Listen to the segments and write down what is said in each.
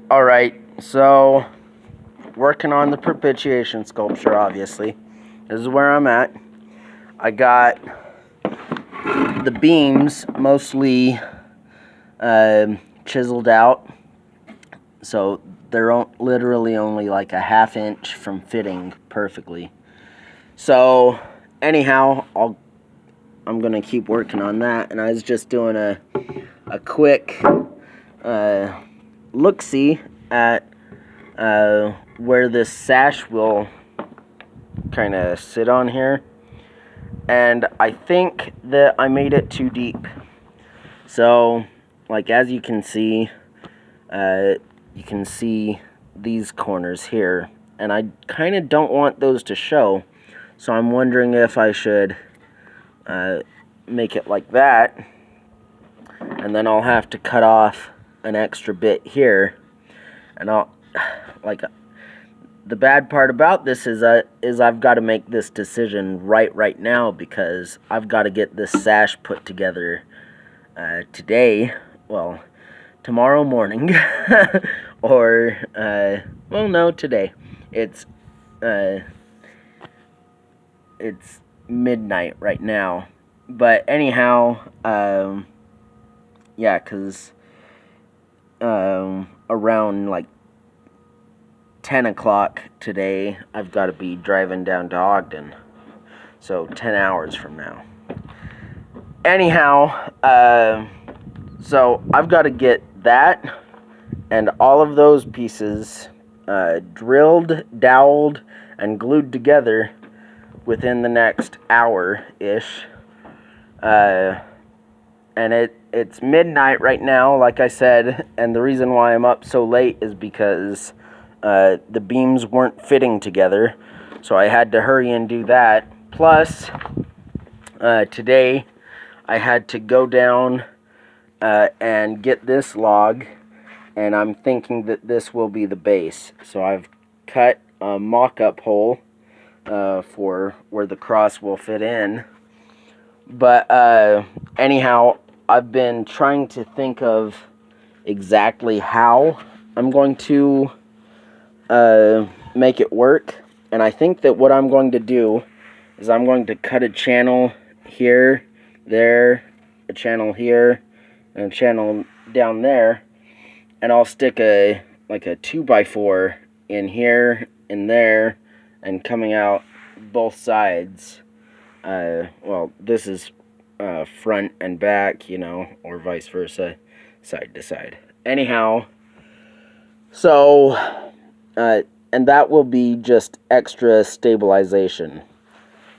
Alright, so working on the Propitiation Sculpture, obviously. This is where I'm at. I got the beams mostly chiseled out, so they're literally only like a ½ inch from fitting perfectly. So anyhow, I'm gonna keep working on that, and I was just doing a quick look-see at where this sash will kind of sit on here, and I think that I made it too deep. So, like, as you can see these corners here, and I kind of don't want those to show, so I'm wondering if I should make it like that, and then I'll have to cut off an extra bit here, and the bad part about this is I've got to make this decision right now, because I've got to get this sash put together today, well, tomorrow morning, or, well, no, today. It's midnight right now, but anyhow, yeah, because around, like, 10 o'clock today, I've got to be driving down to Ogden, so 10 hours from now. Anyhow, so I've got to get that and all of those pieces drilled, doweled, and glued together within the next hour-ish. And it's midnight right now, like I said, and the reason why I'm up so late is because the beams weren't fitting together, so I had to hurry and do that. Plus, today I had to go down and get this log, and I'm thinking that this will be the base. So I've cut a mock-up hole for where the cross will fit in. But anyhow, I've been trying to think of exactly how I'm going to make it work, and I think that what I'm going to do is I'm going to cut a channel here, there, a channel here, and a channel down there, and I'll stick a 2x4 in here, in there, and coming out both sides. Well, this is front and back, you know, or vice versa, side to side. Anyhow, so and that will be just extra stabilization.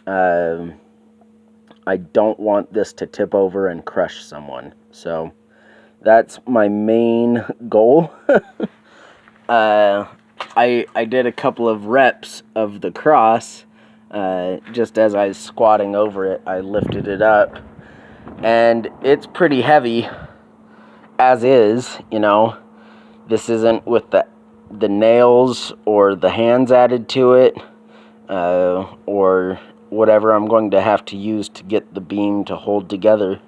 I don't want this to tip over and crush someone, so that's my main goal. I did a couple of reps of the cross. Just as I was squatting over it, I lifted it up, and it's pretty heavy as is, you know. This isn't with the nails or the hands added to it, or whatever I'm going to have to use to get the beam to hold together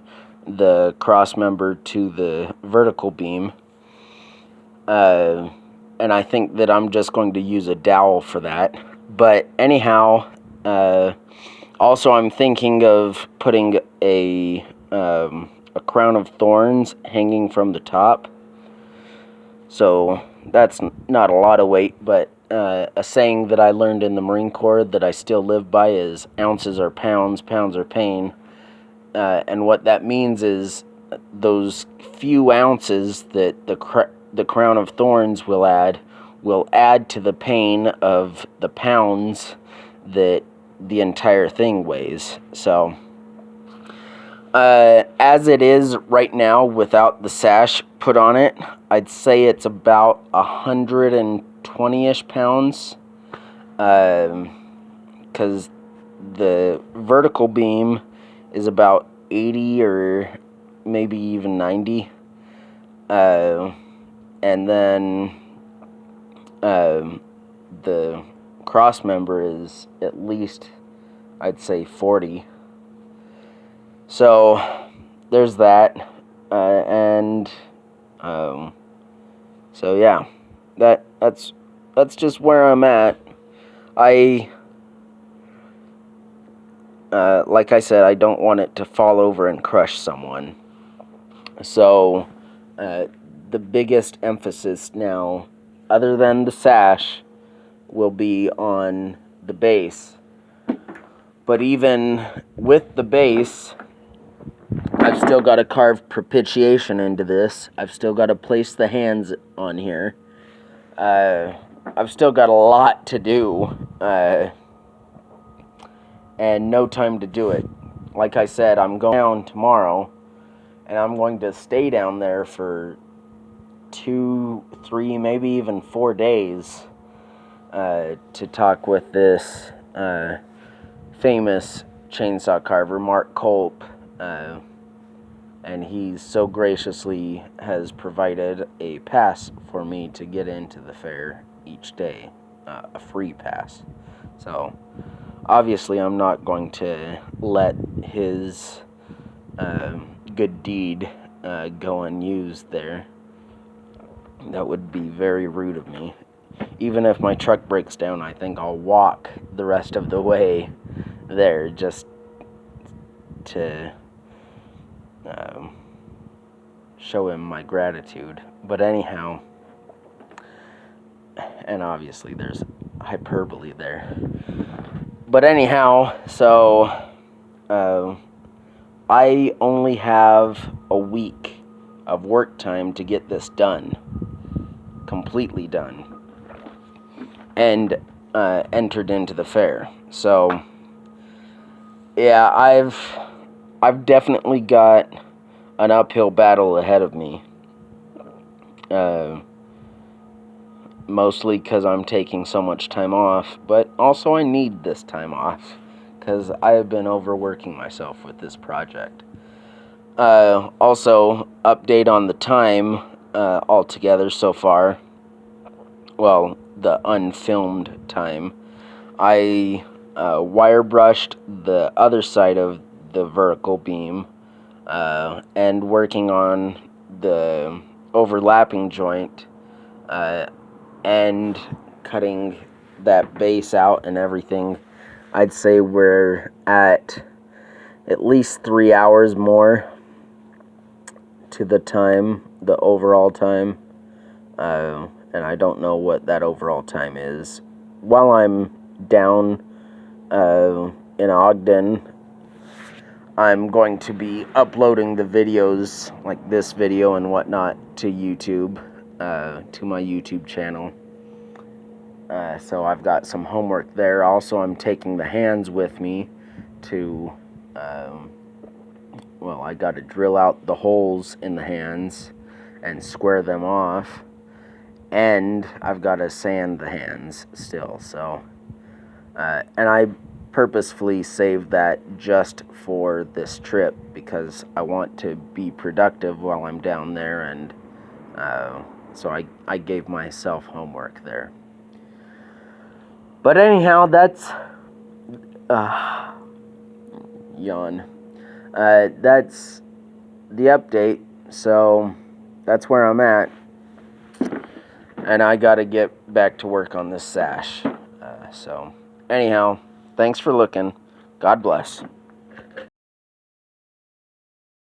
the cross member to the vertical beam. And I think that I'm just going to use a dowel for that. But anyhow, also I'm thinking of putting a crown of thorns hanging from the top. So that's not a lot of weight, but a saying that I learned in the Marine Corps that I still live by is ounces are pounds, pounds are pain. And what that means is those few ounces that the crown of thorns will add to the pain of the pounds that the entire thing weighs. So, as it is right now without the sash put on it, I'd say it's about 120-ish pounds, because the vertical beam is about 80 or maybe even 90, and then the cross member is at least, I'd say, 40. So there's that, and so yeah, That's just where I'm at. Like I said, I don't want it to fall over and crush someone. So, the biggest emphasis now, other than the sash, will be on the base. But even with the base, I've still got to carve propitiation into this. I've still got to place the hands on here. I've still got a lot to do, and no time to do it. Like I said, I'm going down tomorrow, and I'm going to stay down there for 2, 3, maybe even 4 days to talk with this famous chainsaw carver, Mark Culp, and he so graciously has provided a pass for me to get into the fair each day, a free pass. So obviously I'm not going to let his good deed go unused there. That would be very rude of me. Even if my truck breaks down, I think I'll walk the rest of the way there just to show him my gratitude. But anyhow, and obviously there's hyperbole there. But anyhow, so I only have a week of work time to get this done, completely done, and entered into the fair. So yeah, I've definitely got an uphill battle ahead of me. Mostly because I'm taking so much time off, but also I need this time off because I have been overworking myself with this project. Also, update on the time altogether so far. Well, the unfilmed time. I wire brushed the other side of the vertical beam and working on the overlapping joint and cutting that base out and everything. I'd say we're at least 3 hours more to the time, the overall time, and I don't know what that overall time is. While I'm down in Ogden, I'm going to be uploading the videos, like this video and whatnot, to YouTube, to my YouTube channel. So I've got some homework there. Also, I'm taking the hands with me to, well, I got to drill out the holes in the hands and square them off. And I've got to sand the hands still. So, and I purposefully saved that just for this trip because I want to be productive while I'm down there, and so I gave myself homework there. But anyhow, that's yawn. That's the update. So that's where I'm at, and I got to get back to work on this sash. So anyhow, thanks for looking. God bless.